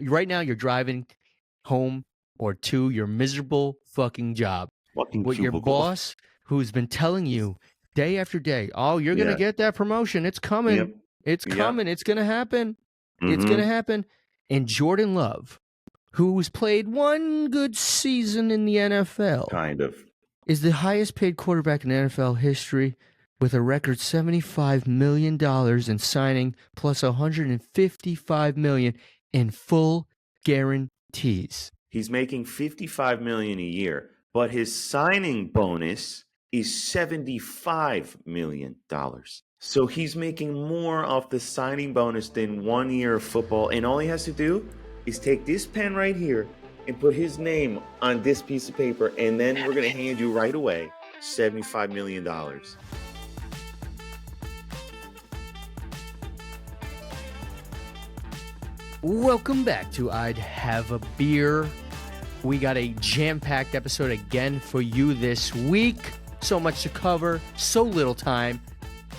right now you're driving home or to your miserable fucking job. Fucking What your cubicle. boss, who's been telling you day after day, oh, you're going to get that promotion. It's coming. Yep. It's coming. It's going to happen. It's Mm-hmm. going to happen. And Jordan Love, who's played one good season in the NFL, Kind of. is the highest paid quarterback in NFL history with a record $75 million in signing plus $155 million in full guarantees. He's making $55 million a year, but his signing bonus is $75 million. So he's making more off the signing bonus than 1 year of football. And all he has to do is take this pen right here and put his name on this piece of paper. And then we're going to hand you right away $75 million. Welcome back to I'd Have a Beer. We got a jam-packed episode again for you this week. So much to cover, so little time.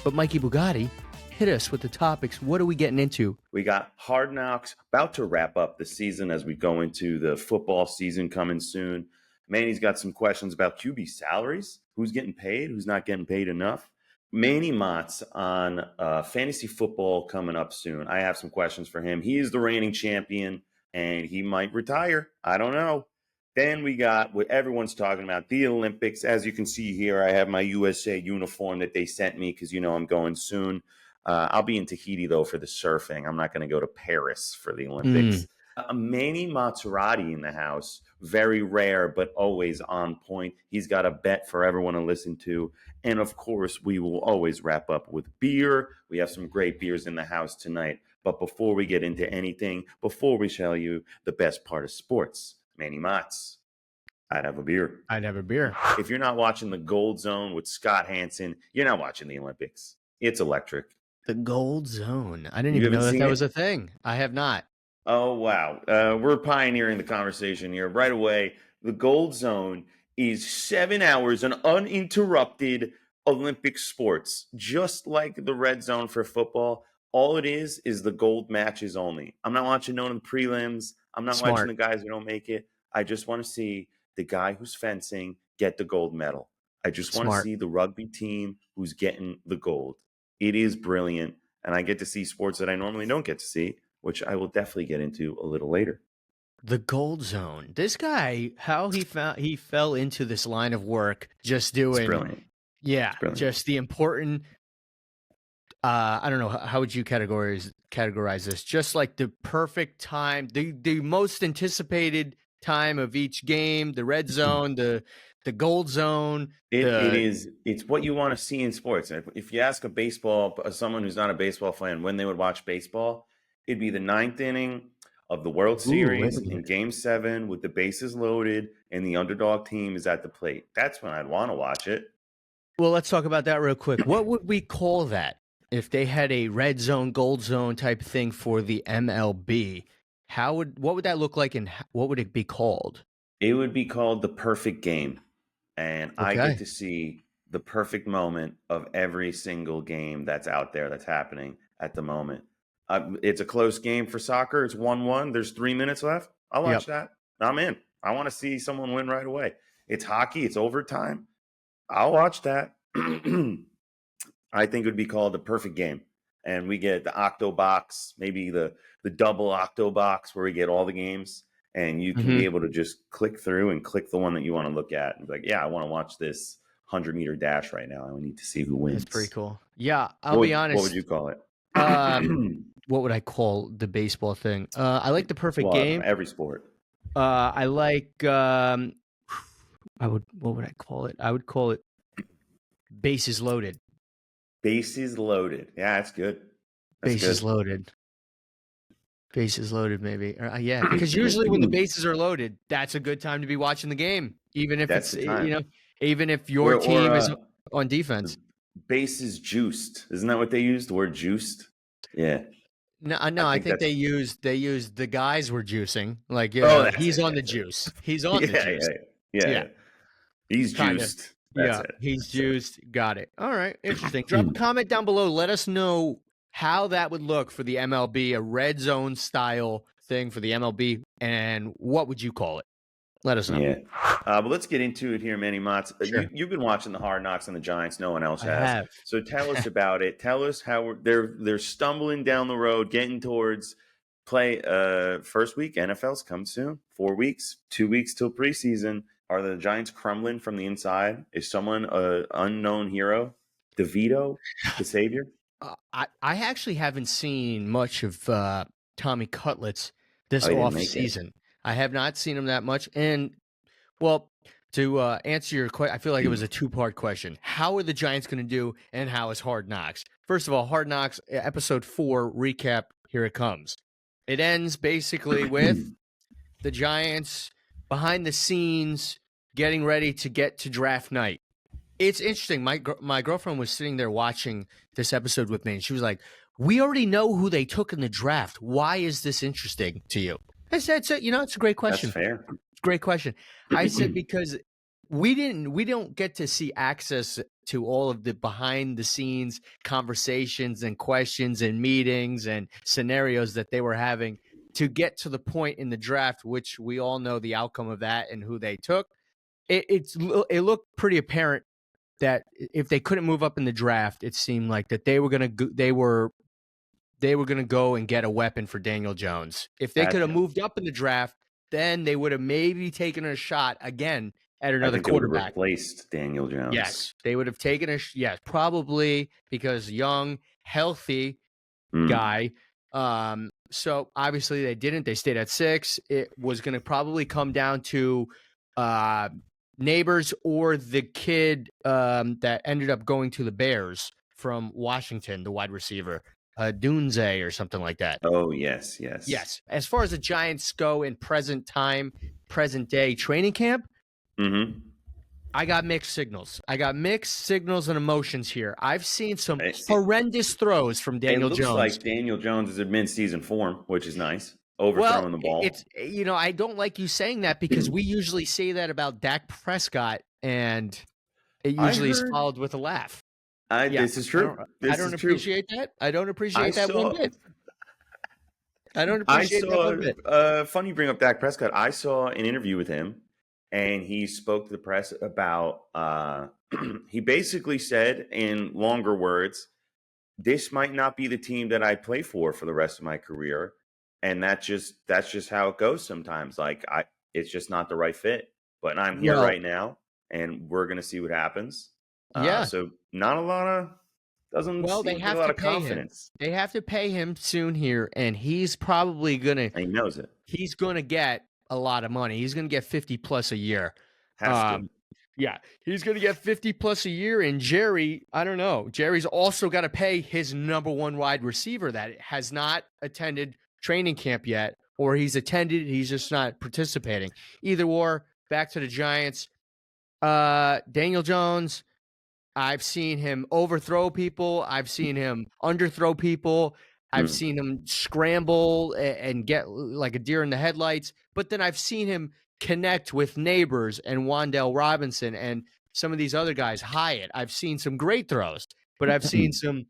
But Mikey Bugatti, hit us with the topics. What are we getting into? We got Hard Knocks about to wrap up the season as we go into the football season coming soon. Manny's got some questions about QB salaries. Who's getting paid? Who's not getting paid enough? Manny Mozz on fantasy football coming up soon. I have some questions for him. He is the reigning champion, and he might retire. I don't know. Then we got what everyone's talking about, the Olympics. As you can see here, I have my USA uniform that they sent me because, I'm going soon. I'll be in Tahiti, though, for the surfing. I'm not going to go to Paris for the Olympics. Manny Mozzettai in the house. Very rare, but always on point. He's got a bet for everyone to listen to. And, of course, we will always wrap up with beer. We have some great beers in the house tonight. But before we get into anything, before we tell you the best part of sports, Manny Mozz, I'd have a beer. I'd have a beer. If you're not watching the Gold Zone with Scott Hansen, you're not watching the Olympics. It's electric. The Gold Zone. I didn't even know that was a thing. I have not. Oh, wow. We're pioneering the conversation here right away. The Gold Zone is 7 hours of uninterrupted Olympic sports, just like the Red Zone for football. All it is the gold matches only. I'm not watching none of the prelims. I'm not watching the guys who don't make it. I just want to see the guy who's fencing get the gold medal. I just want to see the rugby team who's getting the gold. It is brilliant, and I get to see sports that I normally don't get to see, which I will definitely get into a little later. The Gold Zone. This guy, how he fell into this line of work, just doing, it's brilliant. Yeah, just the important. I don't know, how would you categorize this? Just like the perfect time, the most anticipated time of each game, the Red Zone, the Gold Zone. It's what you want to see in sports. If you ask someone who's not a baseball fan when they would watch baseball, it'd be the 9th inning of the World Series in Game 7 with the bases loaded and the underdog team is at the plate. That's when I'd want to watch it. Well, let's talk about that real quick. What would we call that? If they had a Red Zone, Gold Zone type thing for the MLB, what would that look like, and what would it be called? It would be called the perfect game, and I get to see the perfect moment of every single game that's out there that's happening at the moment. It's a close game for soccer. It's 1-1. There's 3 minutes left. I'll watch that. I'm in. I want to see someone win right away. It's hockey. It's overtime. I'll watch that. I think it would be called the perfect game. And we get the Octo Box, maybe the double Octo Box where we get all the games. And you can be able to just click through and click the one that you want to look at. And be like, yeah, I want to watch this 100-meter dash right now. I need to see who wins. That's pretty cool. Yeah, I'll be honest. What would you call it? What would I call the baseball thing? I like the perfect game. Every sport. I like, what would I call it? I would call it bases loaded. Bases loaded. Yeah, that's good. Bases loaded. Bases loaded, maybe. Yeah, because usually when the bases are loaded, that's a good time to be watching the game, even if even if your team is on defense. Bases juiced. Isn't that what they used? The word juiced. Yeah. No, I think they used the guys were juicing. Like, he's on the juice. He's on the juice. Yeah. He's juiced. He's juiced. Got it. All right. Interesting. Drop a comment down below. Let us know how that would look for the MLB, a Red Zone style thing for the MLB, and what would you call it? Let us know. Yeah. But let's get into it here, Manny Mozz. Sure. You've been watching the Hard Knocks on the Giants. No one else I has. have. So tell us about it. Tell us how they're stumbling down the road, getting towards play. First week, NFL's come soon. 4 weeks, 2 weeks till preseason. Are the Giants crumbling from the inside? Is someone an unknown hero? DeVito, the savior? I actually haven't seen much of Tommy Cutlets this Oh, he didn't off make it. season. I have not seen him that much. And, well, to answer your question, I feel like it was a two-part question. How are the Giants going to do, and how is Hard Knocks? First of all, Hard Knocks, episode 4, recap, here it comes. It ends basically with the Giants behind the scenes getting ready to get to draft night. It's interesting. My girlfriend was sitting there watching this episode with me, and she was like, "We already know who they took in the draft. Why is this interesting to you?" I said, "So it's a great question. That's fair. Great question." I said because we don't get to see access to all of the behind the scenes conversations and questions and meetings and scenarios that they were having to get to the point in the draft, which we all know the outcome of that and who they took. It looked pretty apparent that if they couldn't move up in the draft, it seemed like that they were gonna go and get a weapon for Daniel Jones. If they could have moved up in the draft, then they would have maybe taken a shot again at another quarterback. They would have replaced Daniel Jones. Yes, they would have taken probably, because young, healthy guy. So obviously they didn't. They stayed at 6. It was going to probably come down to Neighbors or the kid that ended up going to the Bears from Washington, the wide receiver, Dunze or something like that. Oh, yes. As far as the Giants go in present day training camp, I got mixed signals. And emotions here. I've seen some horrendous throws from Daniel Jones. It looks like Daniel Jones is in mid-season form, which is nice. Overthrowing the ball. It's I don't like you saying that because we usually say that about Dak Prescott, and it usually is followed with a laugh. This is true. I don't appreciate that. I don't appreciate that one bit. I don't appreciate that one bit. Funny you bring up Dak Prescott. I saw an interview with him, and he spoke to the press about. He basically said in longer words, "This might not be the team that I play for the rest of my career." And that's just how it goes sometimes. Like it's just not the right fit. But I'm here right now, and we're gonna see what happens. So not a lot of they have to pay confidence. Him. They have to pay him soon here, and he's probably gonna. He knows it. He's gonna get a lot of money. He's gonna get 50 plus a year. Has to. Yeah, he's going to get 50 plus a year. And Jerry, I don't know. Jerry's also got to pay his number 1 wide receiver that has not attended training camp yet, or he's attended, he's just not participating. Either or, back to the Giants. Daniel Jones, I've seen him overthrow people. I've seen him underthrow people. I've seen him scramble and get like a deer in the headlights. But then I've seen him connect with Neighbors and Wan'Dale Robinson and some of these other guys, Hyatt. I've seen some great throws, but I've seen some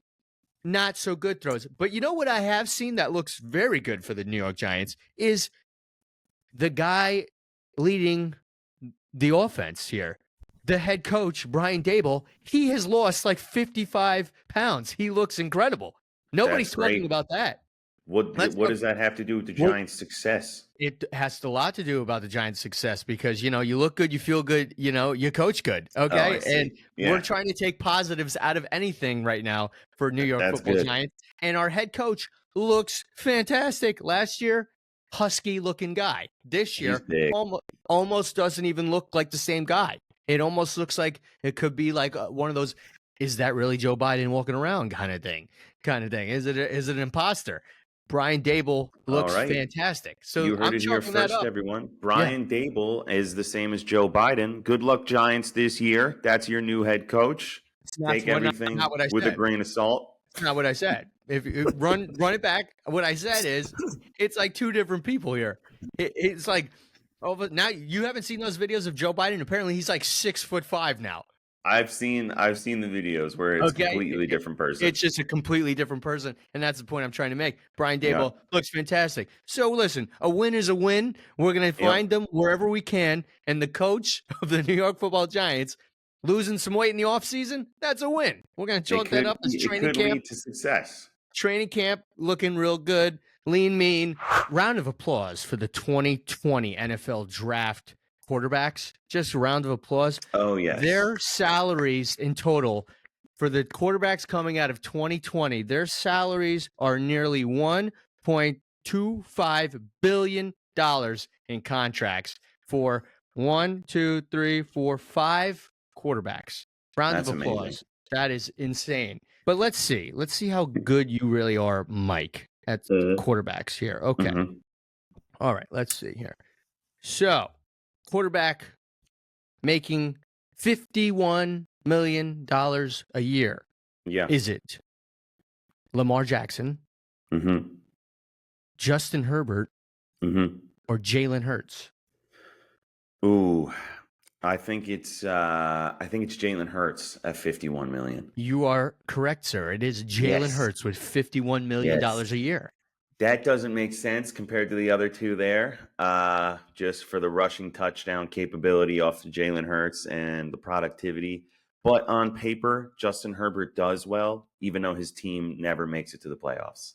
not so good throws. But you know what I have seen that looks very good for the New York Giants is the guy leading the offense here. The head coach, Brian Daboll, he has lost like 55 pounds. He looks incredible. Nobody's talking about that. What does that have to do with the Giants' success? It has a lot to do about the Giants' success because, you look good, you feel good, you coach good, okay? And we're trying to take positives out of anything right now for New York Football Giants. And our head coach looks fantastic. Last year, husky-looking guy. This year, almost doesn't even look like the same guy. It almost looks like it could be like one of those, is that really Joe Biden walking around kind of thing? Is it an imposter? Brian Daboll looks fantastic. So you heard it here first, everyone. Brian Daboll is the same as Joe Biden. Good luck, Giants, this year. That's your new head coach. Take everything with a grain of salt. That's not what I said. If you run it back, what I said is it's like two different people here. It's like now you haven't seen those videos of Joe Biden. Apparently, he's like 6'5" now. I've seen the videos where it's Okay, completely different person. it's just a completely different person, and that's the point I'm trying to make. Brian Yeah. Daboll looks fantastic. So listen, a win is a win. We're going to Yep. find them wherever we can, and the coach of the New York Football Giants losing some weight in the offseason, that's a win. We're going to chalk that up as It training could camp. lead to success. Training camp looking real good, lean, mean. Round of applause for the 2020 NFL Draft quarterbacks. Just a round of applause. Oh yes. Their salaries in total for the quarterbacks coming out of 2020, their salaries are nearly $1.25 billion in contracts for 1, 2, 3, 4, 5 quarterbacks. Round That's of applause. amazing. That is insane. But let's see. Let's see how good you really are, Mike, at quarterbacks here. Okay. Mm-hmm. All right. Let's see here. So, quarterback making $51 million a year. Yeah. Is it Lamar Jackson, Mm-hmm. Justin Herbert, Mm-hmm. or Jalen Hurts? Ooh, I think it's Jalen Hurts at $51 million. You are correct, sir. It is Jalen Yes. Hurts with $51 million Yes. a year. That doesn't make sense compared to the other two there. Just for the rushing touchdown capability off of Jalen Hurts and the productivity. But on paper, Justin Herbert does well, even though his team never makes it to the playoffs.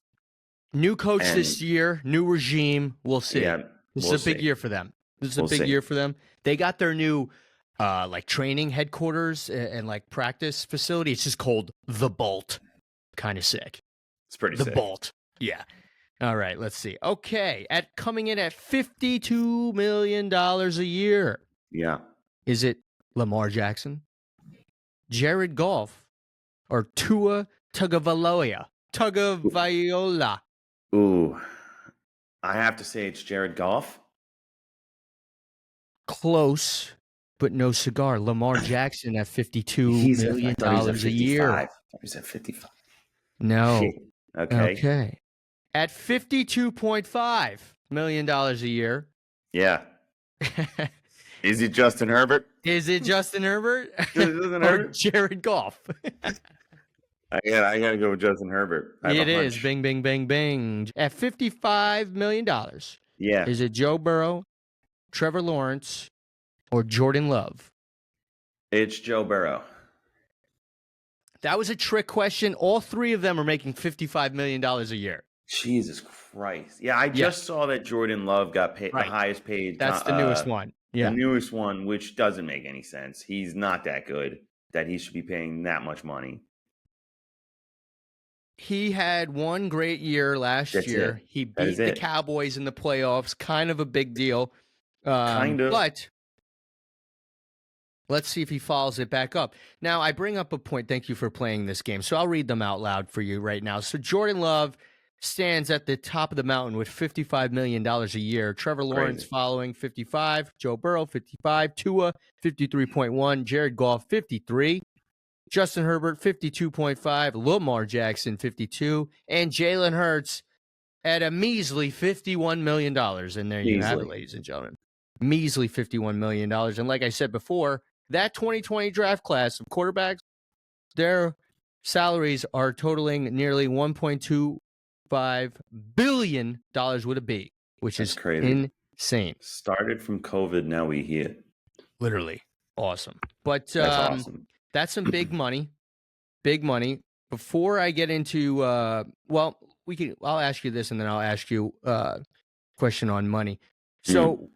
New coach And this year, new regime. We'll see. yeah, This we'll is a big see. year for them. This is a We'll big see. year for them. They got their new like training headquarters and like practice facility. It's just called the Bolt. Kind of sick. It's pretty The sick. Bolt. Yeah. All right, let's see. Okay, coming in at $52 million a year. Yeah. Is it Lamar Jackson, Jared Goff, or Tua Tagovailoa? Ooh, I have to say it's Jared Goff. Close, but no cigar. Lamar Jackson at $52 million a year. He's at 55. No. Shit. Okay. Okay. At $52.5 million a year. Yeah. Is it Justin Herbert? Is it Justin Herbert? Justin or Herbert? Jared Goff? I gotta go with Justin Herbert. It is. Bing, bing, bing, bing. At $55 million. Yeah. Is it Joe Burrow, Trevor Lawrence, or Jordan Love? It's Joe Burrow. That was a trick question. All three of them are making $55 million a year. Jesus Christ. Yeah, I just saw that Jordan Love got paid the highest paid. That's the newest one. Yeah. The newest one, which doesn't make any sense. He's not that good that he should be paying that much money. He had one great year last year. He beat the Cowboys in the playoffs. Kind of a big deal. Kind of. But let's see if he follows it back up. Now, I bring up a point. Thank you for playing this game. So I'll read them out loud for you right now. So Jordan Love stands at the top of the mountain with $55 million a year. Trevor Lawrence following 55. Joe Burrow, 55. Tua, 53.1. Jared Goff, 53. Justin Herbert, 52.5. Lamar Jackson, 52. And Jalen Hurts at a measly $51 million. And there you have it, ladies and gentlemen. Measly $51 million. And like I said before, that 2020 draft class of quarterbacks, their salaries are totaling nearly $1.25 billion with a B, which is crazy. Insane. Started from COVID, now we here. Literally. Awesome. But that's awesome. That's some big money. Big money. Before I get into I'll ask you this and then I'll ask you a question on money. So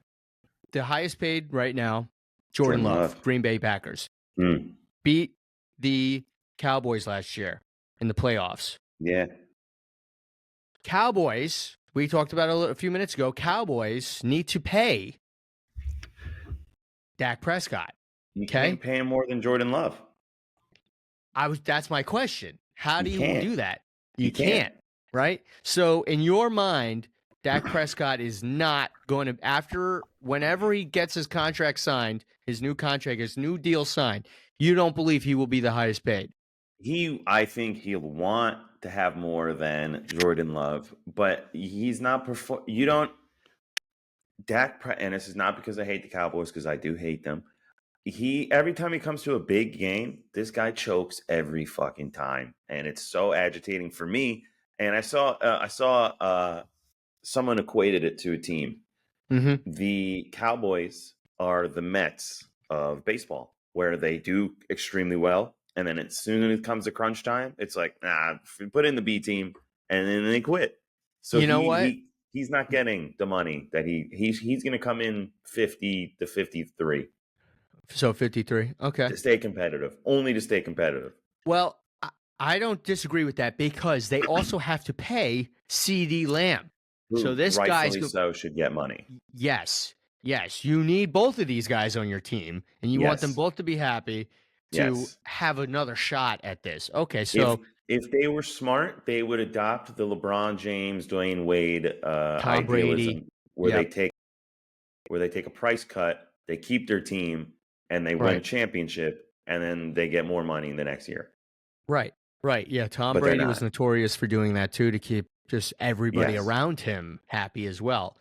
the highest paid right now, Jordan Love, Green Bay Packers. Beat the Cowboys last year in the playoffs. Yeah. Cowboys, we talked about a few minutes ago, Cowboys need to pay Dak Prescott. You can't pay him more than Jordan Love. That's my question. How do you do that? You can't, right? So in your mind, Dak Prescott is not going to, whenever he gets his contract signed, his new contract, his new deal signed, you don't believe he will be the highest paid? I think he'll want to have more than Jordan Love, but he's not and this is not because I hate the Cowboys, because I do hate them. every time he comes to a big game, this guy chokes every fucking time, and it's so agitating for me. And I saw someone equated it to a team. Mm-hmm. The Cowboys are the Mets of baseball, where they do extremely well, and then as soon as it comes to crunch time, it's like, nah, put in the B team, and then they quit. So You know what? he's not getting the money that he's going to come in 50 to 53 So 53. Okay. to stay competitive, only to stay competitive. Well, I don't disagree with that because they also have to pay CD Lamb. So Who this guy's rightfully so should get money. yes, yes. You need both of these guys on your team, and you want them Yes, both to be happy to yes. have another shot at this. Okay, If so if they were smart, they would adopt the LeBron James, Dwayne Wade Tom Brady. idealism, where Yep. they take a price cut, they keep their team, and they win a Right. championship, and then they get more money the next year. Right. Right. Yeah. Tom But they're Brady was not. notorious for doing that too, to keep just everybody Yes, around him happy as well.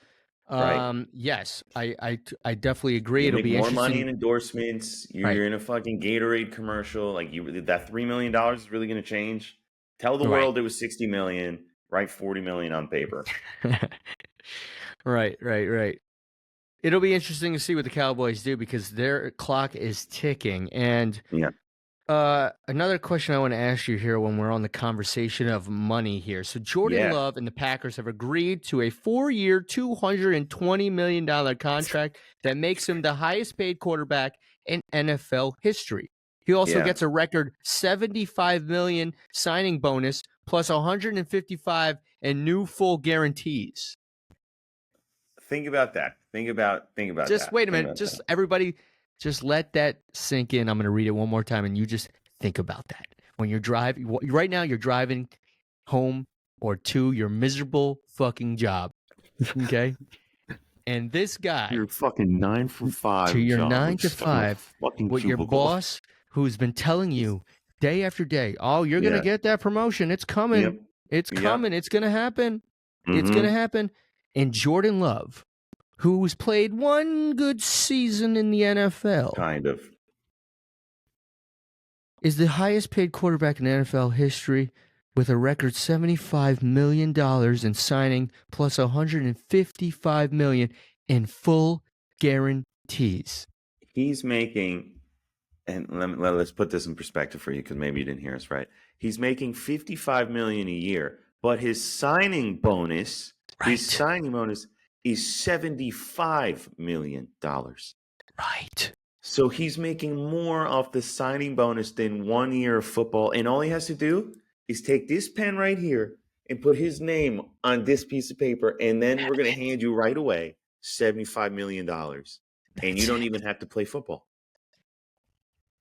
right. Yes, I definitely agree. You It'll make be more money interesting. in endorsements. Right. You're in a fucking Gatorade commercial. Like that $3 million is really going to change. Tell the Right. world it was 60 million. Write 40 million on paper. Right. Right. Right. It'll be interesting to see what the Cowboys do because their clock is ticking. And Yeah, another question I want to ask you here when we're on the conversation of money here. So Jordan yeah. Love and the Packers have agreed to a 4-year, $220 million contract that makes him the highest paid quarterback in NFL history. He also Yeah. gets a record $75 million signing bonus plus $155 in new full guarantees. Think about that. Think about Just that. wait a Think minute. about Just that. everybody, just let that sink in. I'm going to read it one more time, and you just think about that. When you're driving, right now, you're driving home or to your miserable fucking job. Okay. And this guy, Your fucking 9 for to 5 your job. nine I'm to stuck in a five, fucking with your cubicle. boss who's been telling you day after day, oh, you're going to Yeah. get that promotion. It's coming. Yep. It's Yep. coming. It's going to happen. It's going to Mm-hmm. happen. And Jordan Love, who's played one good season in the NFL, Kind of. is the highest paid quarterback in NFL history with a record $75 million in signing plus $155 million in full guarantees. He's making, and let's put this in perspective for you because maybe you didn't hear us right. He's making 55 million a year, but his signing bonus, Right. is $75 million. Right. So he's making more off the signing bonus than 1 year of football. And all he has to do is take this pen right here and put his name on this piece of paper. And then we're going to hand you right away $75 million. And you That's don't it. even have to play football.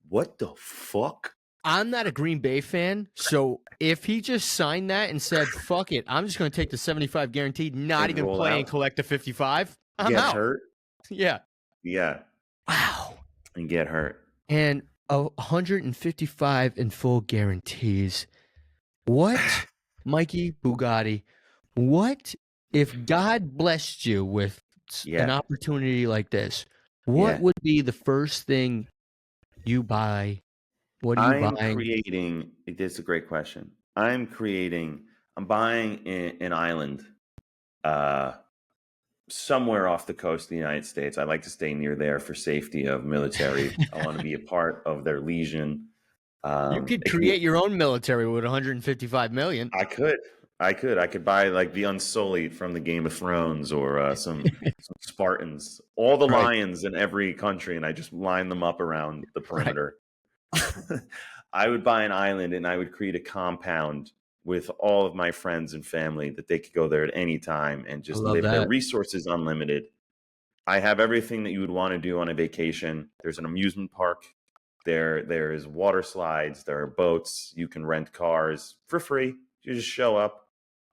What the fuck? I'm not a Green Bay fan, so if he just signed that and said, fuck it, I'm just going to take the 75 guaranteed, not And even roll play and out? collect the 55, I'm Get out. hurt? Yeah. Yeah. Wow. And get hurt. And 155 in full guarantees. What, Mikey Bugatti, what if God blessed you with an Yeah. opportunity like this? What Yeah. would be the first thing you buy? What are you I'm buying? creating, this is a great question. I'm buying an island somewhere off the coast of the United States. I like to stay near there for safety of military. I want to be a part of their legion. You could It could be. create your own military with 155 million. I could. I could buy like the Unsullied from the Game of Thrones or some Spartans, all the Right. lions in every country, and I just line them up around the Right. perimeter. I would buy an island and I would create a compound with all of my friends and family that they could go there at any time and I just love live. Their that. resources unlimited. I have everything that you would want to do on a vacation. There's an amusement park. There's water slides. There are boats. You can rent cars for free. You just show up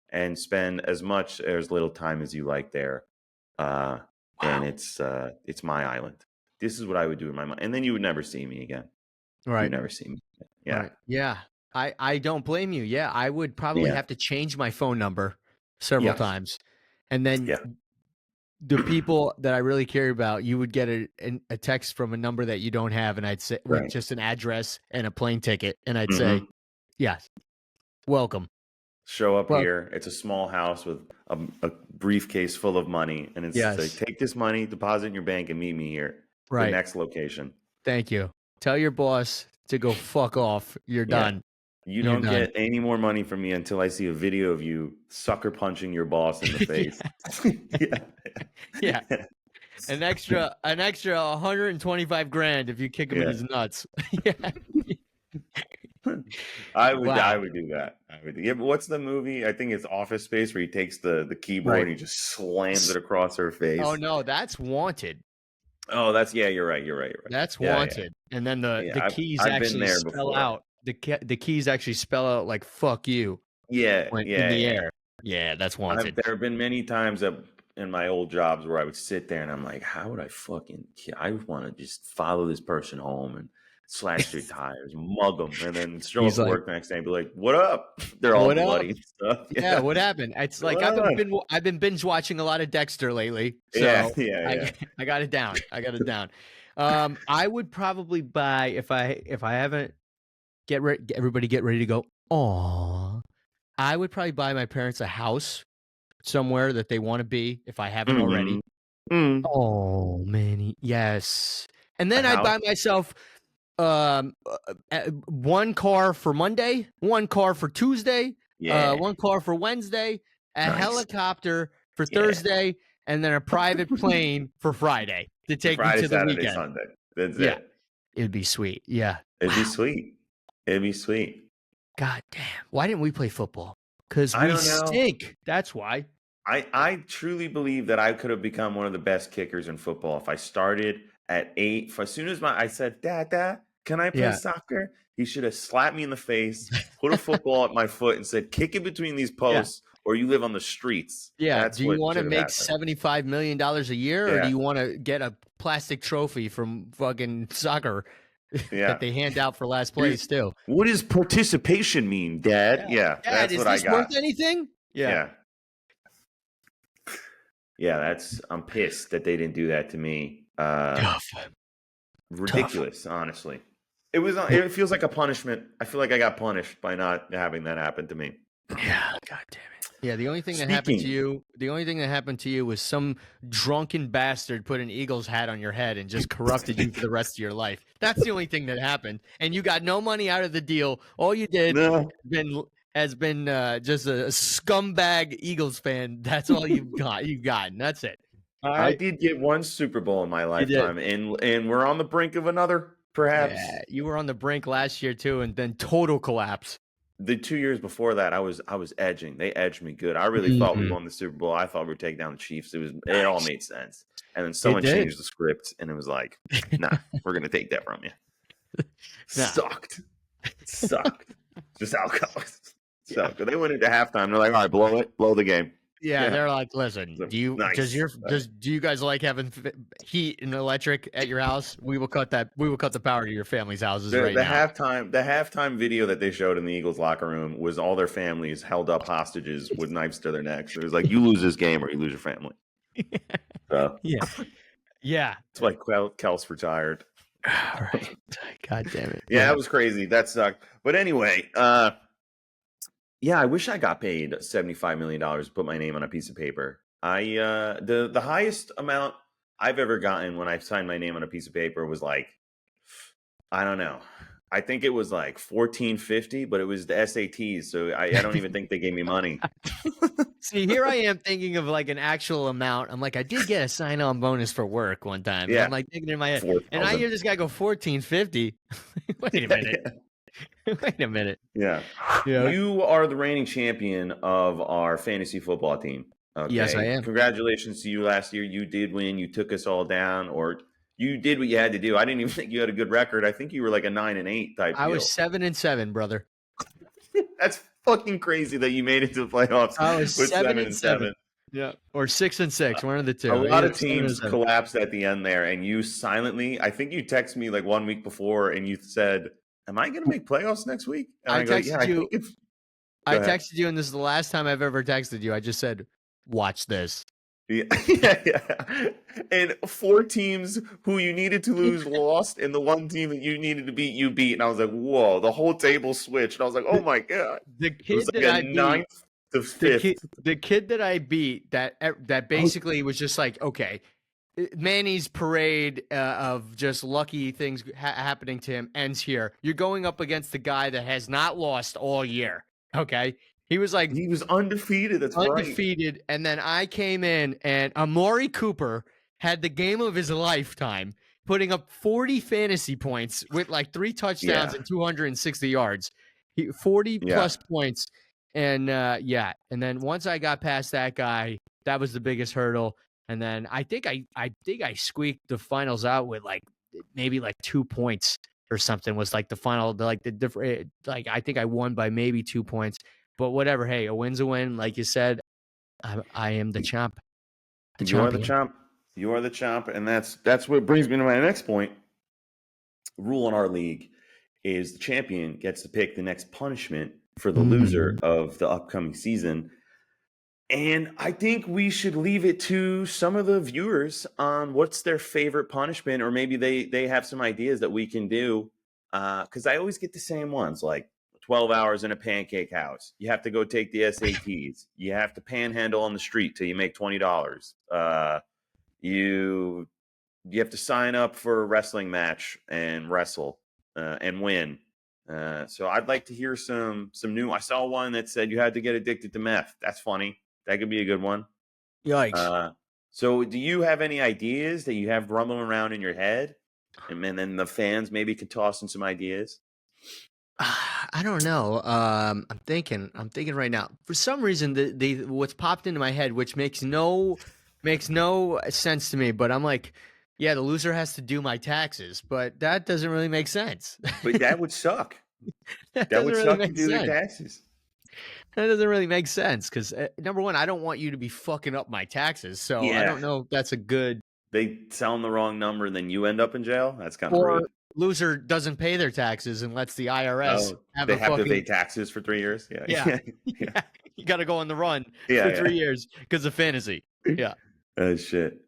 and spend as much or as little time as you like there. And Wow. it's my island. This is what I would do in my mind. And then you would never see me again. You would Right. never see me. Yeah. Right. Yeah. I don't blame you. Yeah. I would probably Yeah. have to change my phone number several Yes. times. And then Yeah. the people that I really care about, you would get a text from a number that you don't have, and I'd say with Right. just an address and a plane ticket, and I'd say, Mhm. yes, welcome. Show up Well, here. It's a small house with a briefcase full of money, and it's like, yes, take this money, deposit in your bank, and meet me here. The right. next location. Thank you. Tell your boss to go fuck off. You're Yeah. done. You You're don't done. get any more money from me until I see a video of you sucker punching your boss in the Yeah. face. Yeah. Yeah. An extra 125 grand if you kick him in Yeah. his nuts. Yeah. I Wow. would do that. I would. Yeah, but what's the movie? I think it's Office Space where he takes the keyboard Right. and he just slams it across her face. Oh no, that's Wanted. Oh, that's You're right. You're right. You're right. That's Yeah, Wanted. And then the yeah. keys I've been actually there spell before. out the keys actually spell out like fuck you Yeah, when in yeah, the yeah. air. Yeah, that's Wanted. There have been many times that in my old jobs where I would sit there and I'm like, how would I I want to just follow this person home and slash their tires, mug them, and then show up He's to like, work the next day and be like, what up? They're all "What up?" bloody and stuff. Yeah, Yeah. what happened? It's like What up? I've been binge watching a lot of Dexter lately, Yeah, so yeah, I yeah. I got it down. I got it down. I would probably buy if I haven't everybody get ready to go. Aw, I would probably buy my parents a house somewhere that they want to be if I haven't already. Mhm. Mm. Oh, Manny, yes. And A then I'd house? buy myself one car for Monday, one car for Tuesday, Yeah. one car for Wednesday, a Nice. helicopter for Yeah. Thursday, and then a private plane for Friday to take me Friday, to the Saturday, weekend. Sunday. That's Yeah, it. it'd be sweet. Yeah. It'd be Wow. sweet. It'd be sweet. God damn. Why didn't we play football? Because I we don't know. stink. That's why. I truly believe that I could have become one of the best kickers in football if I started at 8. As soon as I said, Dad, can I play Yeah. soccer? He should have slapped me in the face, put a football at my foot, and said, kick it between these posts, or you live on the streets. Yeah. That's Do you what want to should have make happened. $75 million a year, or do Yeah, you want to get a plastic trophy from fucking soccer yeah. that they hand out for last place too? What does participation mean, Dad? Yeah, Dad, that's is what I this got. worth anything? Yeah. Yeah, I'm pissed that they didn't do that to me. Tough. Ridiculous, honestly. It feels like a punishment. I feel like I got punished by not having that happen to me. Yeah, god damn it. Yeah, the only thing that happened to you was some drunken bastard put an Eagles hat on your head and just corrupted you for the rest of your life. That's the only thing that happened. And you got no money out of the deal. All you did No. has been just a scumbag Eagles fan. That's all you've got. You've gotten. That's it. All I right. did get one Super Bowl in my You did. lifetime, and we're on the brink of another, perhaps. Yeah, you were on the brink last year too, and then total collapse. The 2 years before that, I was edging. They edged me good. I really thought we Mhm. won the Super Bowl. I thought we were taking down the Chiefs. It all Nice. made sense. And then someone did. changed the script, and it was like, nah, we're gonna take that from you. Nah. Sucked. Just how it goes. Yeah. So they went into halftime. They're like, all right, blow the game. Yeah, Yeah. they're like, listen, So, do you nice. do you guys like having heat and electric at your house? We will cut the power to your family's houses The right now. halftime video that they showed in the Eagles locker room was all their families held up hostages with knives to their necks. It was like, you lose this game or you lose your family. So Yeah. Yeah. that's why Kels retired. All right. God damn it. Yeah, that was crazy. That sucked. But anyway, yeah, I wish I got paid $75 million to put my name on a piece of paper. The highest amount I've ever gotten when I signed my name on a piece of paper was like, I don't know. I think it was like $14.50, but it was the SATs, so I don't even think they gave me money. See, here I am thinking of like an actual amount. I'm like, I did get a sign-on bonus for work one time. Yeah. I'm like thinking in my head, 4,000. and I hear this guy go $14.50. Wait a minute. Wait a minute. Yeah. Yeah. You are the reigning champion of our fantasy football team. Okay? Yes, I am. Congratulations to you last year. You did win. You took us all down, or you did what you had to do. I didn't even think you had a good record. I think you were like a 9-8 type I deal. was 7-7, brother. That's fucking crazy that you made it to the playoffs. I was with 7-7. Yeah, or 6-6, one of the two. A lot of Either 7 or teams 7. collapsed at the end there, and you silently. I think you texted me like 1 week before, and you said, "Am I going to make playoffs next week?" And I go, texted "Yeah, I you- think it's." I Go ahead. texted you, and this is the last time I've ever texted you. I just said, "Watch this." Yeah, yeah. And four teams who you needed to lose lost, and the one team that you needed to beat, you beat. And I was like, whoa, the whole table switched. And I was like, oh The, my God. the It was kid that like a I beat, ninth to fifth. the kid that I beat, that Oh, basically was just like, okay, Manny's parade of just lucky things happening to him ends here. You're going up against the guy that has not lost all year. Okay, he was like he was undefeated. That's right. undefeated, and then I came in, and Amari Cooper had the game of his lifetime, putting up 40 fantasy points with like 3 touchdowns Yeah. and 260 yards. 40 Yeah. plus points, and yeah, and then once I got past that guy, that was the biggest hurdle. And then I think I squeaked the finals out with like maybe like 2 points or something was like the final, like the different, like I think I won by maybe 2 points. But whatever, hey, a win's a win. Like you said, I am the champ, the You are the champion. champ. You are the champ. And that's what brings me to my next point. Rule in our league is the champion gets to pick the next punishment for the loser Mm. of the upcoming season. And I think we should leave it to some of the viewers on what's their favorite punishment, or maybe they have some ideas that we can do. Because I always get the same ones, like 12 hours in a pancake house. You have to go take the SATs. You have to panhandle on the street till you make $20. You you have to sign up for a wrestling match and wrestle and win. So I'd like to hear some new. I saw one that said you had to get addicted to meth. That's funny. That could be a good one. Yikes. Uh, so do you have any ideas that you have rumbling around in your head, and then the fans maybe could toss in some ideas? I don't know. I'm thinking right now. For some reason, the what's popped into my head, which makes no sense to me, but I'm like, yeah, the loser has to do my taxes, but that doesn't really make sense. But that would suck. That That doesn't would really suck to make do their sense. taxes. That doesn't really make sense because number one, I don't want you to be fucking up my taxes, so I Yeah, don't know if that's a good. they tell them the wrong number, and then you end up in jail. That's kind of Or rude. loser doesn't pay their taxes and lets the IRS Oh, have they a have to pay fucking taxes for 3 years. Yeah, yeah. yeah, yeah, Yeah, you got to go on the run for yeah, 3 years because of fantasy. yeah. Yeah. Oh shit.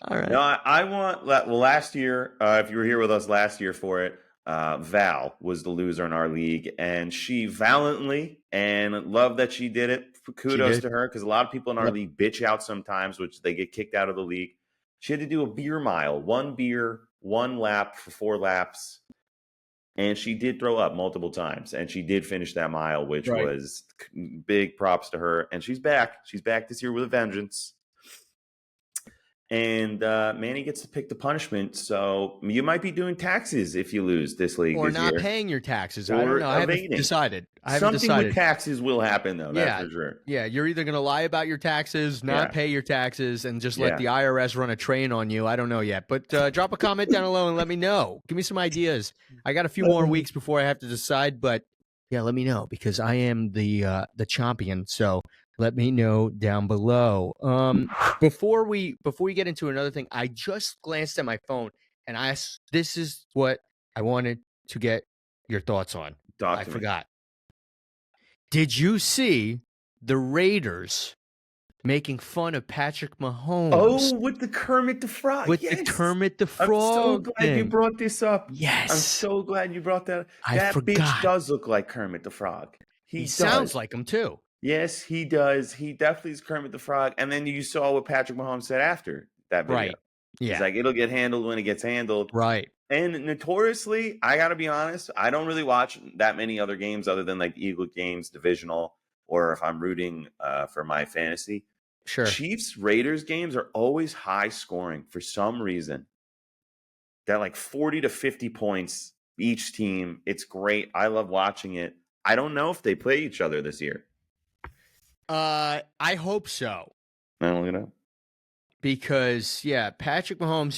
All No, right. I want. Well, last year, if you were here with us last year for it, Val was the loser in our league, and she valiantly and love that she did it. She Kudos did. to her, because a lot of people in our Yep. league bitch out sometimes, which they get kicked out of the league. She had to do a beer mile, one beer, one lap for 4 laps, and she did throw up multiple times, and she did finish that mile, which Right. was big props to her. And she's back. She's back this year with a vengeance. And Manny gets to pick the punishment. So you might be doing taxes if you lose this league Or this not year, paying your taxes. I don't or know. I haven't evading. decided. I haven't Something with decided. taxes will happen, though. That's Yeah. for sure. Yeah. You're either going to lie about your taxes, not Yeah. pay your taxes, and just let Yeah. the IRS run a train on you. I don't know yet. But drop a comment down below and let me know. Give me some ideas. I got a few more weeks before I have to decide, but yeah, let me know because I am the champion. So let me know down below. Before we get into another thing, I just glanced at my phone and this is what I wanted to get your thoughts on. Talk I to me. forgot. Did you see the Raiders making fun of Patrick Mahomes Oh, with the Kermit the Frog. with the Yes. Kermit the I'm so Frog glad you thing? brought this up. I'm Yes, so glad you brought that. I That bitch forgot. does look like Kermit the Frog. He He sounds does. like him too. Yes, he does. He definitely is Kermit the Frog. And then you saw what Patrick Mahomes said after that video. Right. He's Yeah. like, it'll get handled when it gets handled. Right. And notoriously, I got to be honest, I don't really watch that many other games other than like Eagle games, divisional, or if I'm rooting for my fantasy. Sure. Chiefs Raiders games are always high scoring for some reason. They're like 40 to 50 points each team. It's great. I love watching it. I don't know if they play each other this year. I hope so. I don't know. Because yeah, Patrick Mahomes,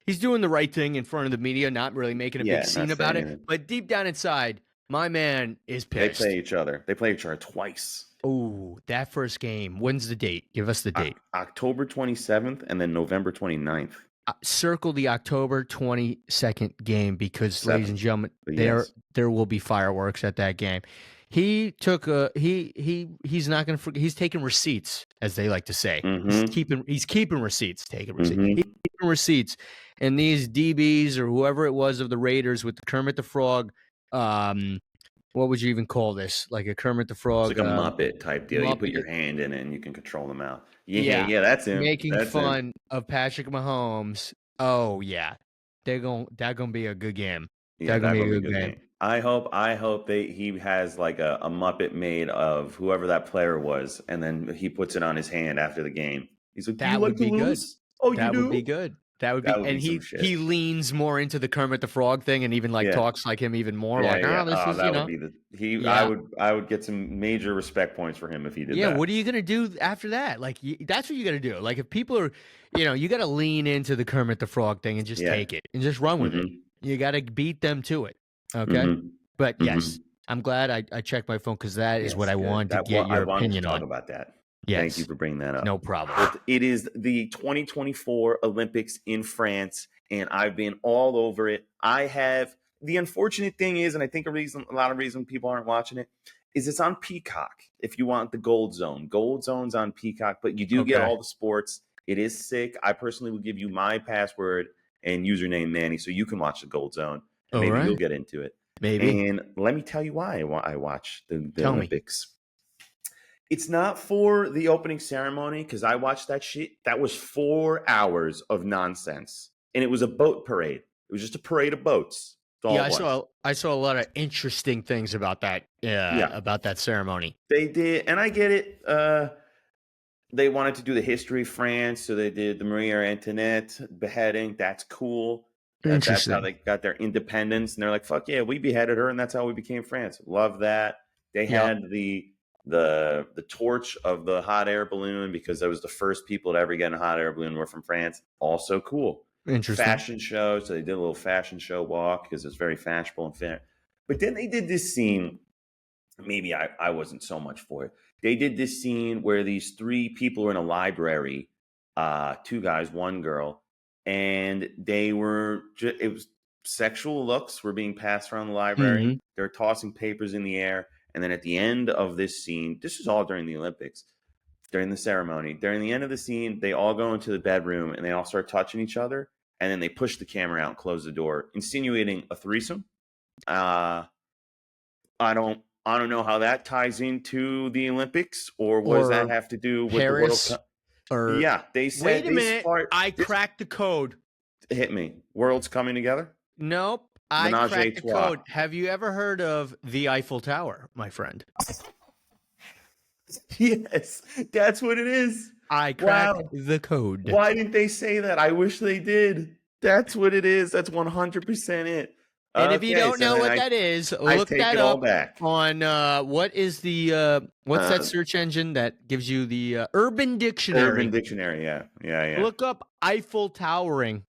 he's doing the right thing in front of the media, not really making a big scene not about saying it. anything. But deep down inside, my man is They pissed. play each other. They play each other twice. Oh, that first game. When's the date? Give us the date. October 27th and then November 29th. Circle the October 22nd game because, ladies and gentlemen, But yes. there will be fireworks at that game. He took he's not going to he's taking receipts, as they like to say. Mm-hmm. He's keeping receipts, taking receipts. Mm-hmm. He's keeping receipts. And these DBs or whoever it was of the Raiders with the Kermit the Frog, what would you even call this? Like a Kermit the It's Frog like a Muppet type deal. You put Muppet. your hand in it and you can control them out. Yeah, Yeah, yeah, that's him. making That's him. fun of Patrick Mahomes. Oh yeah, that gonna be a good game. Yeah, That gonna that's be a gonna be a good good game. game. I hope he has like a Muppet made of whoever that player was, and then he puts it on his hand after the game. He's like, "Do you That like would to be good. lose? Oh, you That would be do? good. That would That be, would and be some he shit." leans more into the Kermit the Frog thing, and even like Yeah, talks like him even more. yeah, Like, yeah. oh, this Oh, is that would be the he. I yeah, would get some major respect points for him if he did yeah. that. What are you gonna do after that? Like, that's what you got to do. Like, if people are, you got to lean into the Kermit the Frog thing and just Yeah. take it and just run with it. Mm-hmm. You got to beat them to it. Okay, but Mm-hmm. Mm-hmm. yes, I'm glad I checked my phone because that is what Yes, I good. wanted to get I your wanted to opinion talk on. about that. Thank you Yes, for bringing that up. no problem. Well, it is the 2024 Olympics in France, and I've been all over it. I have the unfortunate thing is, and I think a lot of reason people aren't watching it is it's on Peacock. If you want the Gold Zone's on Peacock, but you do get Okay, all the sports. It is sick. I personally will give you my password and username Manny, so you can watch the Gold Zone, and all maybe you'll right, get into it. maybe And let me tell you why I watch the tell me. Olympics. It's not for the opening ceremony because I watched that shit. That was 4 hours of nonsense, and it was a boat parade. It was just a parade of boats. That's all Yeah, it was. I saw a lot of interesting things about that. Yeah, Yeah, about that ceremony. they did, and I get it. They wanted to do the history of France, so they did the Marie Antoinette beheading. That's cool. That's how Interesting. they got their independence, and they're like, "Fuck yeah, we beheaded her, and that's how we became France." Love that. They Yep. had the torch of the hot air balloon because that was the first people to ever get in a hot air balloon were from France. Also cool. Interesting. Fashion show, so they did a little fashion show walk because it's very fashionable and fair. But then they did this scene. Maybe I wasn't so much for it. They did this scene where these three people are in a library, two guys, one girl, and they were it was sexual looks were being passed around the library. Hmm. They're tossing papers in the air, and then at the end of this scene, this is all during the Olympics, during the ceremony. During the end of the scene, they all go into the bedroom and they all start touching each other, and then they push the camera out and close the door, insinuating a threesome. Uh, I don't know how that ties into the Olympics, or what does that Or have to do with the World Paris. Cup? Or Yeah, they said wait a this minute, part. I cracked the code. Hit me. Worlds coming together. Nope, I Menage a cracked the trois. code. Have you ever heard of the Eiffel Tower, my friend? Yes, that's what it is. I cracked Wow. the code. Why didn't they say that? I wish they did. That's what it is. That's 100% it. And if you Okay, don't so know then what that is, I look take that it all up back. on what is the what's that Uh, search engine that gives you the Urban Dictionary? Urban Dictionary. Yeah, yeah, yeah. Look up Eiffel Towering.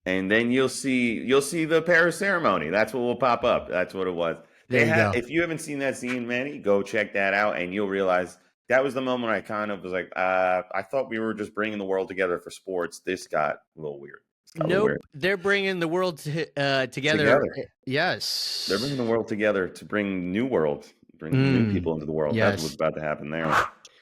And then you'll see the Paris ceremony. That's what will pop up. That's what it was. There you go. If you haven't seen that scene, Manny, go check that out, and you'll realize that was the moment I kind of was like, I thought we were just bringing the world together for sports. This got a little weird. It's got a little Nope, weird. they're bringing the world together. Together, Yes, they're bringing the world together to bring new world, bring new people into the world. That's what's yes. about to happen there.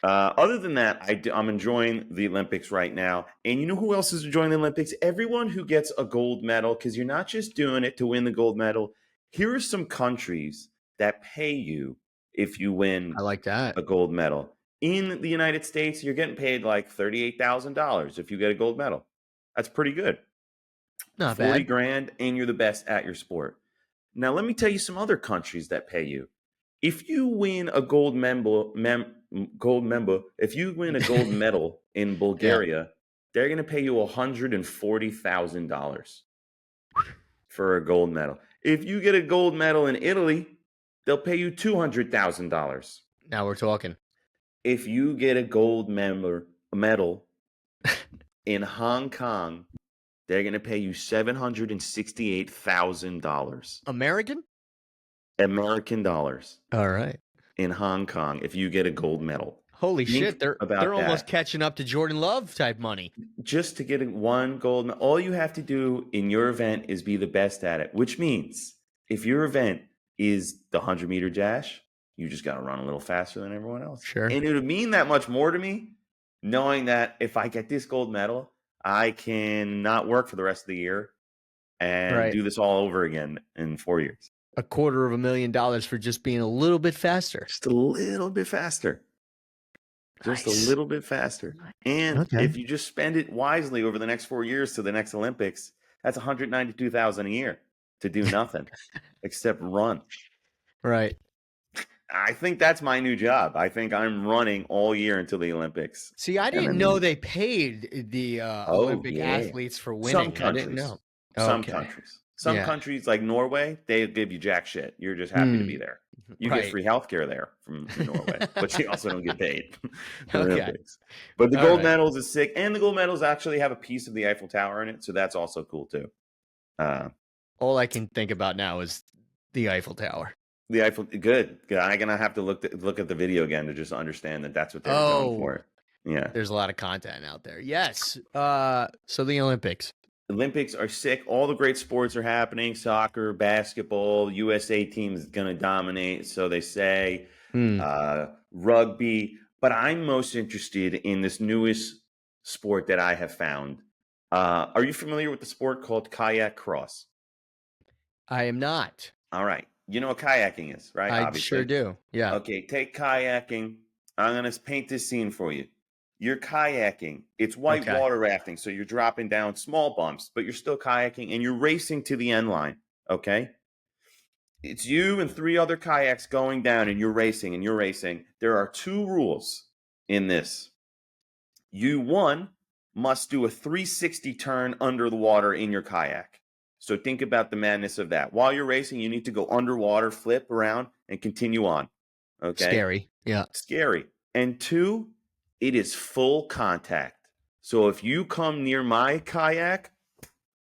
Other than that, I'm enjoying the Olympics right now. And you know who else is enjoying the Olympics? Everyone who gets a gold medal, because you're not just doing it to win the gold medal. Here are some countries that pay you if you win I like that. a gold medal. In the United States, you're getting paid like $38,000 if you get a gold medal. That's pretty good. Not 40 bad. grand, and you're the best at your sport. Now, let me tell you some other countries that pay you. If you win a if you win a gold medal in Yeah. Bulgaria, they're going to pay you $140,000 for a gold medal. If you get a gold medal in Italy, they'll pay you $200,000. Now we're talking. If you get a gold medal in Hong Kong, they're going to pay you $768,000 American? American dollars All right. in Hong Kong if you get a gold medal. Holy Think shit, they're about almost that. catching up to Jordan Love type money. Just to get one gold medal, all you have to do in your event is be the best at it, which means if your event is the 100-meter dash, You just got to run a little faster than everyone else. Sure. And it would mean that much more to me knowing that if I get this gold medal, I can not work for the rest of the year and do this all over again in 4 years. $250,000 for just being a little bit faster. Just a little bit faster. Just a little bit faster. And if you just spend it wisely over the next 4 years to the next Olympics, that's $192,000 a year to do nothing except run. Right. I think that's my new job. I think I'm running all year until the Olympics. See, I didn't know they paid the Olympic athletes for winning. Some countries. I didn't know. Some countries. Some countries like Norway, they give you jack shit. You're just happy to be there. You get free healthcare there from Norway, but you also don't get paid. Olympics. But the gold medals is sick, and the gold medals actually have a piece of the Eiffel Tower in it, so that's also cool too. All I can think about now is the Eiffel Tower. The Eiffel, good. I'm gonna have to look at the video again to just understand that that's what they're going for. Yeah, there's a lot of content out there. Yes. So the Olympics. Olympics are sick. All the great sports are happening. Soccer, basketball, USA team is going to dominate, so they say. Rugby. But I'm most interested in this newest sport that I have found. Are you familiar with the sport called Kayak Cross? I am not. All right. You know what kayaking is, right? I sure do. Yeah. Okay, take kayaking. I'm going to paint this scene for you. You're kayaking. It's white water rafting, so you're dropping down small bumps, but you're still kayaking, and you're racing to the end line, okay? It's you and 3 other kayaks going down, and you're racing, There are 2 rules in this. You, 1, must do a 360 turn under the water in your kayak. So think about the madness of that. While you're racing, you need to go underwater, flip around, and continue on, okay? Scary, yeah. Scary. And 2, it is full contact. So if you come near my kayak,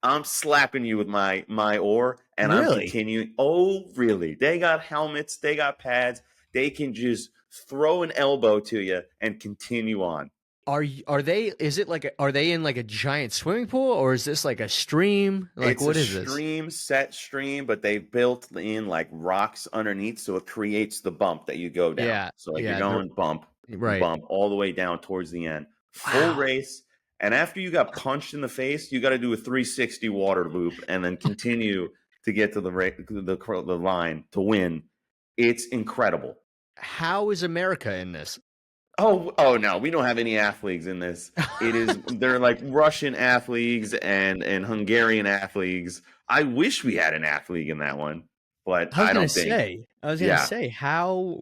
I'm slapping you with my oar, and I'm continuing. Oh, really? They got helmets. They got pads. They can just throw an elbow to you and continue on. Are they? Is it like? Are they in like a giant swimming pool, or is this like a stream? Like, it's what a is this? Stream, set stream, but they built in like rocks underneath, so it creates the bump that you go down. Yeah. So like you're going bump. Right. Bump all the way down towards the end. Full race. And after you got punched in the face, you got to do a 360 water loop and then continue to get to the line to win. It's incredible. How is America in this? Oh no, we don't have any athletes in this. They're like Russian athletes and Hungarian athletes. I wish we had an athlete in that one, but I don't think. I was going to say how.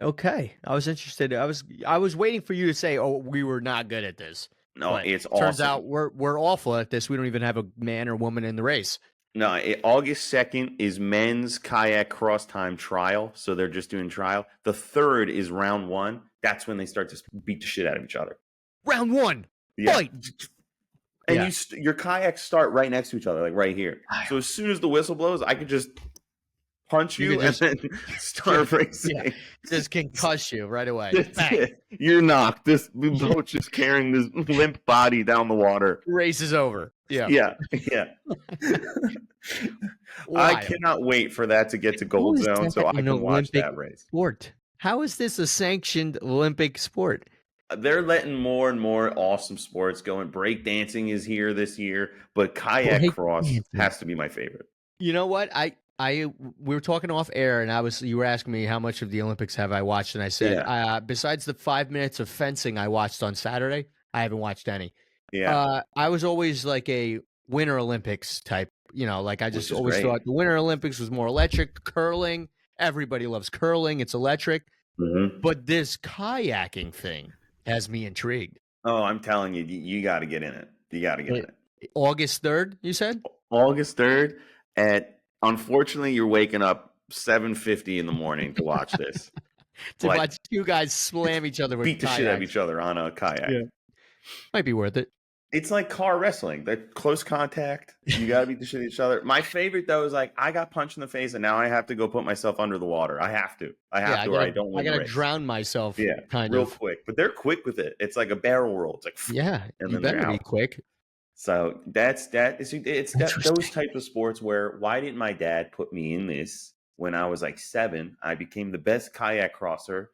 Okay, I was interested. I was waiting for you to say, "Oh, we were not good at this." No, but it's awesome. Turns out we're awful at this. We don't even have a man or woman in the race. No, August 2nd is men's kayak cross time trial, so they're just doing trial. The 3rd is round 1. That's when they start to beat the shit out of each other. Round 1, fight. And your kayaks start right next to each other, like right here. So as soon as the whistle blows, I could just punch you and then start racing. Yeah. Just concuss you right away. You're knocked. This boat just carrying this limp body down the water. Race is over. Yeah. I cannot wait for that to get to Gold Zone so I can watch that race. Sport. How is this a sanctioned Olympic sport? They're letting more and more awesome sports go. And breakdancing is here this year, but kayak cross has to be my favorite. You know what? we were talking off air, and you were asking me how much of the Olympics have I watched, and I said, besides the 5 minutes of fencing I watched on Saturday, I haven't watched any. Yeah. I was always like a Winter Olympics type, like I just always thought the Winter Olympics was more electric. Curling, everybody loves curling. It's electric. Mm-hmm. But this kayaking thing has me intrigued. Oh, I'm telling you, you got to get in it. You got to get in it. August 3rd, you said? August 3rd unfortunately, you're waking up 7:50 in the morning to watch this. Watch two guys slam each other with beat the shit out of each other on a kayak. Yeah. Might be worth it. It's like car wrestling. They're close contact. You got to beat the shit out of each other. My favorite, though, is like I got punched in the face, and now I have to go put myself under the water. I have to, or I don't win. I got to drown myself. Yeah, real quick. But they're quick with it. It's like a barrel roll. It's like and you better be quick. So that's those types of sports where why didn't my dad put me in this when I was like 7. I became the best kayak crosser.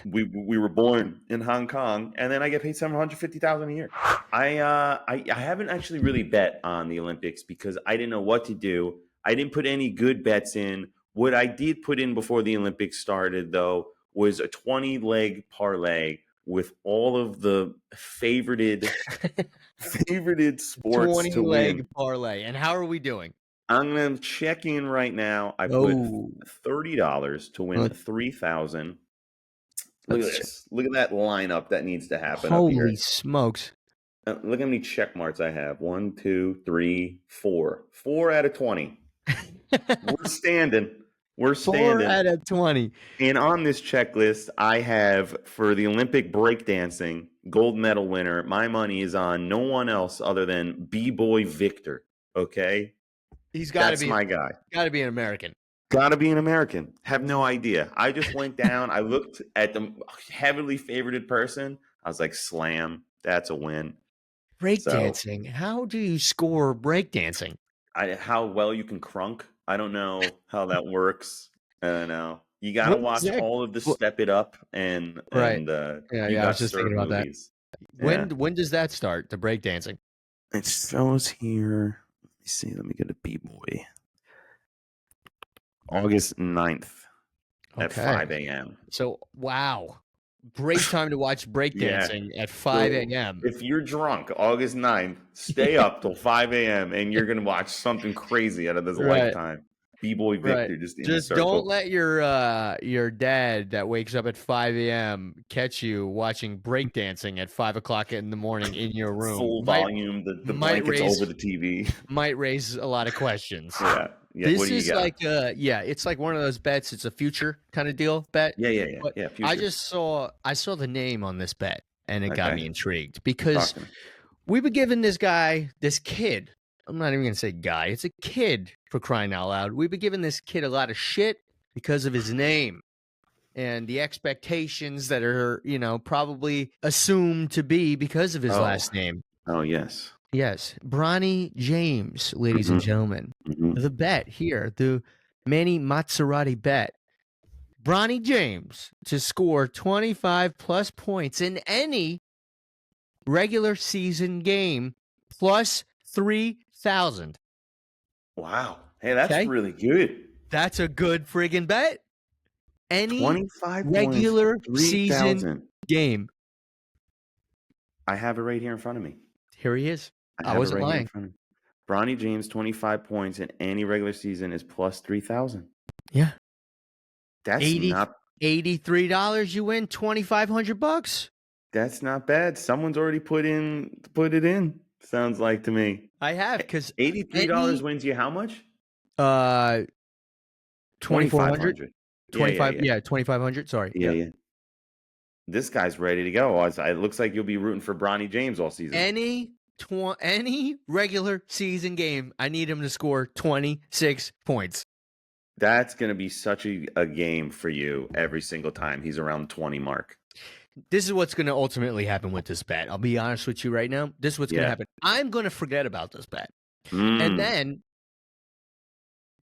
We were born in Hong Kong, and then I get paid $750,000 a year. I haven't actually really bet on the Olympics because I didn't know what to do. I didn't put any good bets in. What I did put in before the Olympics started, though, was a 20-leg parlay with all of the favorited sports to 20-leg win. parlay. And how are we doing? I'm gonna check in right now. I put $30 to win 3,000. Look at this. Look at that lineup that needs to happen up here. Holy smokes. Look how many check marks I have. 1, 2, 3, 4. 4 out of 20. We're standing. 4 out of 20. And on this checklist, I have for the Olympic breakdancing gold medal winner. My money is on no one else other than B-Boy Victor. Okay? He's got to be my guy. Got to be an American. Got to be an American. Have no idea. I just went down. I looked at the heavily favorited person. I was like, slam. That's a win. Breakdancing. How do you score breakdancing? How well you can crunk. I don't know how that works. I don't know. You got to watch all of the Step It Up and I was just thinking about movies. That. When does that start, the breakdancing? It shows here. Let me see. Let me get a B-Boy. August 9th at 5 a.m. So, wow. Great time to watch breakdancing at 5 a.m. If you're drunk, August 9th, stay up till 5 a.m. and you're going to watch something crazy out of this lifetime. B-Boy Victor just don't let your dad that wakes up at 5 a.m. catch you watching breakdancing at 5 o'clock in the morning in your room. Full volume, the blankets over the TV. Might raise a lot of questions. Yeah. This is like it's like one of those bets. It's a future kind of deal bet. Yeah. Future. I saw the name on this bet and it got me intrigued because we've been giving this kid. I'm not even gonna say guy. It's a kid, for crying out loud. We've been giving this kid a lot of shit because of his name and the expectations that are, probably assumed to be because of his last name. Oh yes. Yes, Bronny James, ladies and gentlemen. The bet here, the Manny Mozzettai bet. Bronny James to score 25 plus points in any regular season game plus 3,000. Wow. Hey, that's really good. That's a good friggin' bet. Any 25 regular points, season game. I have it right here in front of me. Here he is. I wasn't lying. Bronny James, 25 points in any regular season is plus 3,000. Yeah. That's $83 you win $2,500. That's not bad. Someone's already put it in. Sounds like to me. I have, because $83 wins you how much? $2,400. 25. Yeah, 2,500. Sorry. Yeah. This guy's ready to go. It looks like you'll be rooting for Bronny James all season. Any regular season game, I need him to score 26 points. That's going to be such a game for you every single time he's around the 20 mark. This is what's going to ultimately happen with this bet. I'll be honest with you right now. This is what's going to happen. I'm going to forget about this bet. And then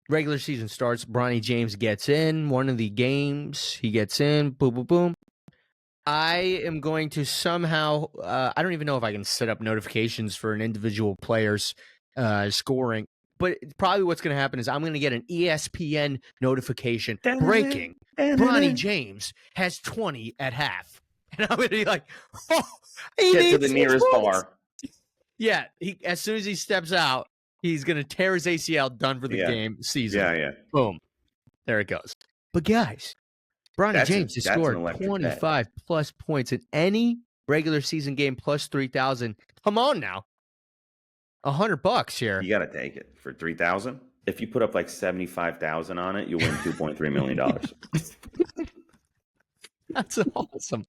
regular season starts. Bronny James gets in one of the games. He gets in. Boom, boom, boom. I am going to somehow, I don't even know if I can set up notifications for an individual player's scoring, but probably what's going to happen is I'm going to get an ESPN notification breaking. Bronny James has 20 at half. And I'm going to be like, get to the nearest bar. Yeah, as soon as he steps out, he's going to tear his ACL, done for the season. Yeah. Boom. There it goes. But guys, Bronny James has scored 25 plus points in any regular season game plus 3,000. Come on now. $100 here. You got to take it for 3,000. If you put up like 75,000 on it, you win $2.3 million. That's awesome.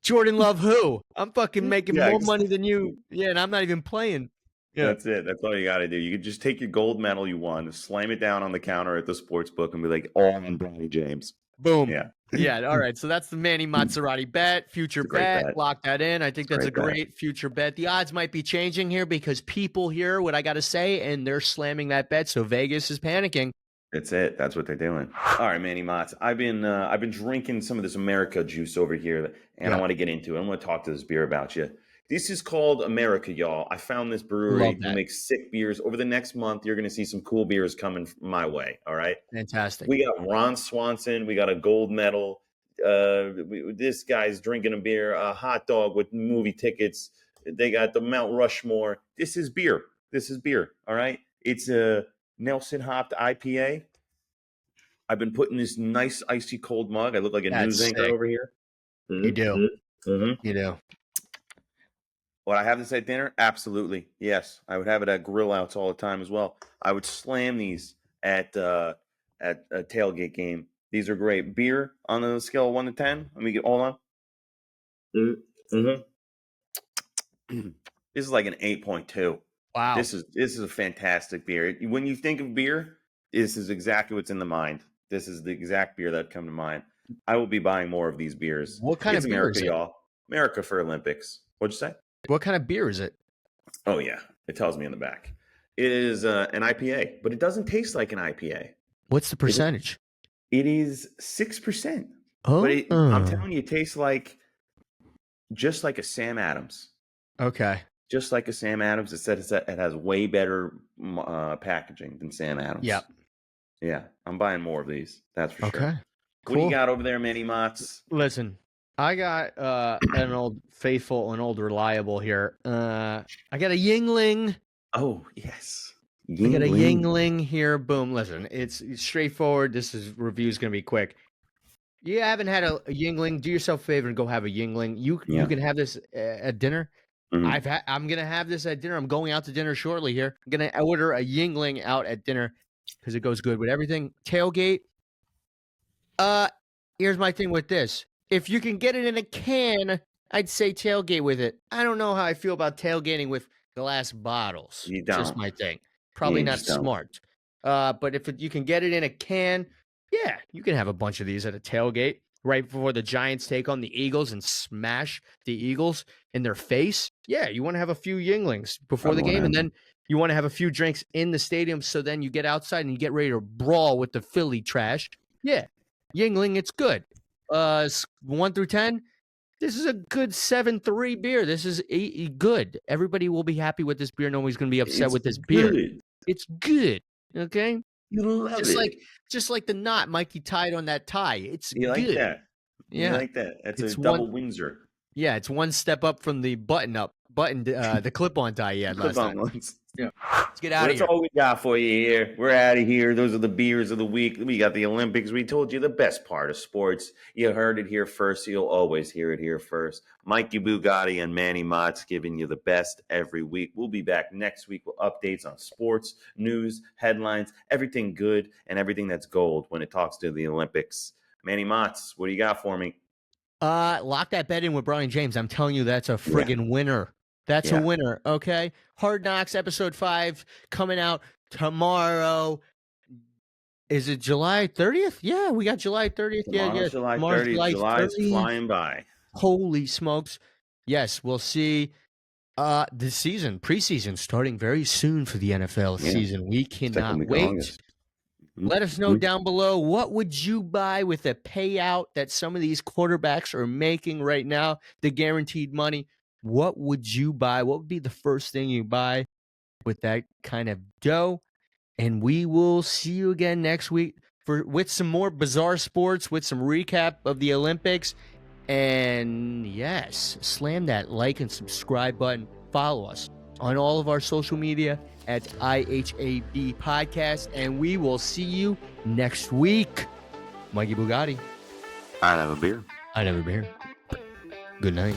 Jordan Love who? I'm fucking making more money than you. Yeah, and I'm not even playing. Yeah. That's it. That's all you got to do. You could just take your gold medal you won, slam it down on the counter at the sports book, and be like, all on Bronny James. Boom. Yeah. All right. So that's the Manny Mozzettai bet. Future bet. Lock that in. I think that's a great future bet. The odds might be changing here because people hear what I got to say and they're slamming that bet. So Vegas is panicking. That's it. That's what they're doing. All right, Manny Mozz. I've been drinking some of this America juice over here, and I Yeah. want to get into it. I want to talk to this beer about you. This is called America, y'all. I found this brewery Love who that. makes sick beers. Over the next month, you're going to see some cool beers coming my way. All right. Fantastic. We got Ron Swanson. We got a gold medal. This guy's drinking a beer, a hot dog with movie tickets. They got the Mount Rushmore. This is beer. This is beer. All right. It's a Nelson hopped IPA. I've been putting this nice icy cold mug. I look like a That's news anchor sick. over here. You do. You do. Would I have this at dinner? Absolutely. Yes. I would have it at grill outs all the time as well. I would slam these at a tailgate game. These are great. Beer on a scale of 1 to 10. Let me get hold on. This is like an 8.2. Wow. This is a fantastic beer. When you think of beer, this is exactly what's in the mind. This is the exact beer that come to mind. I will be buying more of these beers. What kind It's of beer America, is it? y'all. America for Olympics. What'd you say? What kind of beer is it? Oh yeah, it tells me in the back. It is an IPA, but it doesn't taste like an IPA. What's the percentage? It is 6%. Oh, But I'm telling you, it tastes like just like a Sam Adams. okay. Just like a Sam Adams. It said it has way better packaging than Sam Adams. Yep. Yeah, I'm buying more of these. That's for Okay. sure. Cool. What do you got over there, Manny Mozz? Listen, I got an old faithful and old reliable here. I got a Yingling. Oh, yes. I got a Yingling here. Boom. Listen, it's straightforward. This review's going to be quick. You haven't had a Yingling, do yourself a favor and go have a Yingling. You can have this at dinner. Mhm. I'm going to have this at dinner. I'm going out to dinner shortly here. I'm going to order a Yingling out at dinner because it goes good with everything. Tailgate. Here's my thing with this. If you can get it in a can, I'd say tailgate with it. I don't know how I feel about tailgating with glass bottles. You Just don't. my thing. Probably You not just don't. smart. But if you can get it in a can, yeah, you can have a bunch of these at a tailgate right before the Giants take on the Eagles and smash the Eagles in their face. Yeah, you want to have a few Yinglings before the game, and then you want to have a few drinks in the stadium so then you get outside and you get ready to brawl with the Philly trash. Yeah, Yingling, it's good. 1 through 10, this is a good 7.3 beer. This is good. Everybody will be happy with this beer. Nobody's going to be upset with this beer. It's good. Okay? You love it. Just like the knot Mikey tied on that tie. It's You like good. that? Yeah. You like that? It's It's a double one- Windsor. Yeah, it's one step up from the the clip-on tie you had last Clip-on time. ones. Yeah. Let's get out of That's here. all we got for you here. We're out of here. Those are the beers of the week. We got the Olympics. We told you the best part of sports. You heard it here first. You'll always hear it here first. Mikey Bugatti and Manny Mozz giving you the best every week. We'll be back next week with updates on sports, news, headlines, everything good and everything that's gold when it talks to the Olympics. Manny Mozz, what do you got for me? Lock that bet in with Brian James. I'm telling you, that's a friggin' winner. That's a winner, okay? Hard Knocks episode 5 coming out tomorrow. Is it July 30th? Yeah, we got July 30th. Tomorrow's July 30th. July is flying by. Holy smokes. Yes, we'll see the preseason starting very soon for the NFL season. We cannot wait. Let us know down below, what would you buy with the payout that some of these quarterbacks are making right now, the guaranteed money? What would you buy? What would be the first thing you buy with that kind of dough? And we will see you again next week with some more bizarre sports, with some recap of the Olympics. And yes, slam that like and subscribe button. Follow us on all of our social media at IHAB Podcast, and we will see you next week. Mikey Bugatti. I'd have a beer. I'd have a beer. Good night.